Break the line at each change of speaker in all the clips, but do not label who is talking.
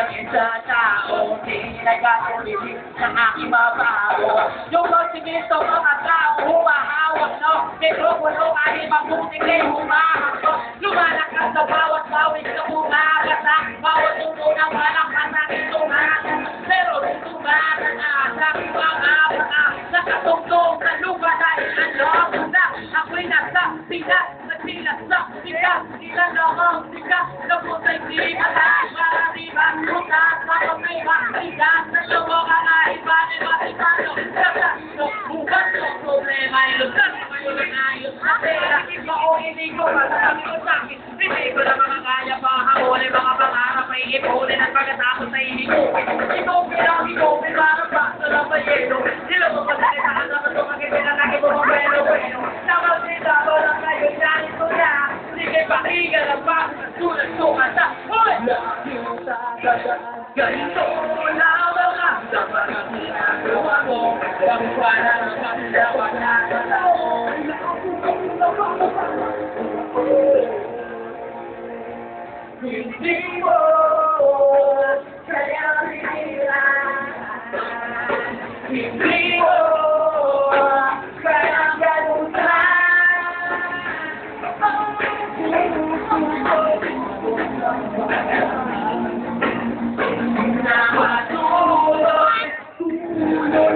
ang isa tao, di nagkatulitin sa aking mabaho. Yung konsimento mga tao, humahawak, no? Mikropono kahit mabuting ay humahawak. Lumalakas sa bawat bawis na bumagat na bawat tuto ng malakas na itungan. Pero tutubaran na sa mga nakatugtog sa lupa dahil ano na ako'y nasa sikat na silas sa sikat. Sila lang sikat na putay di matay. Marariban putas na putay masikat na lumoka na ibani masikano. Sasa bukas ng problema ay lutas. Mayroon na ayos na pera. Hindi ko masasabi ko sa akin. Hindi ko na makakaya pa hamulin mga pangarap ay ipunin at pagkatapos ay hindi ko. Ikaw pinarap ba sa labayero. Sila mo pagkakita naman kung magkipinatake mo mga bueno. Naman sila ba lang kayo dyan ito na. Sige pakigan ang bago na sulat sumata. Hoy! Laging sa dadaan. Ganito lamang ang dapat ang ginagawa mo. Ang parang magdawa na kalaon. Hindi mo kaya hihiraan. Hindi mo kaya ganutan. Nakatuloy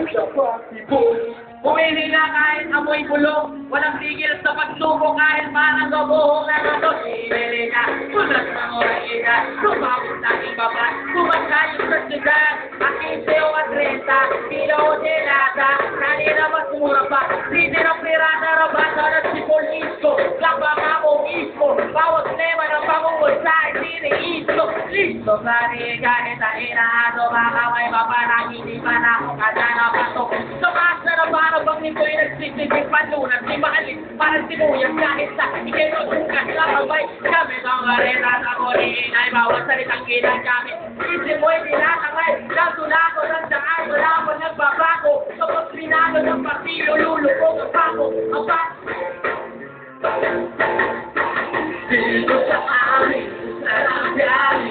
sa pag-ibig. Pumili na kahit amoy bulong. Walang tigil sa pagsubok kahit parang gabuhong na natot. Pili ka, sulat ng orangina. Sumabot na ibaba. Kumagkayo sa sigar. Aking seo at renta. Pilo de nata. Kanina mas mura pa. Hindi na pirata rabata at sipol isko. Lakbaka mong isko. Bawat lema ng pangungol sa isko. Listo sa kahit ang inaado. Baka may maparang hindi pa na ako kadana patok. Sumasa na para bang nito ay nagsisipig panunan. Di maalis parang sinuyang kahit sa ikinutukan sa pagmay. Kami ng arena sa kuliin ay bawat salitang ginagamit. Isip mo'y tinatangay. Nagtulako ng daan. Wala mo nagbabago. Kapag pinalo ng partido, lulubog ang pako. Ang pako. Dito sa amin, sa langyarin.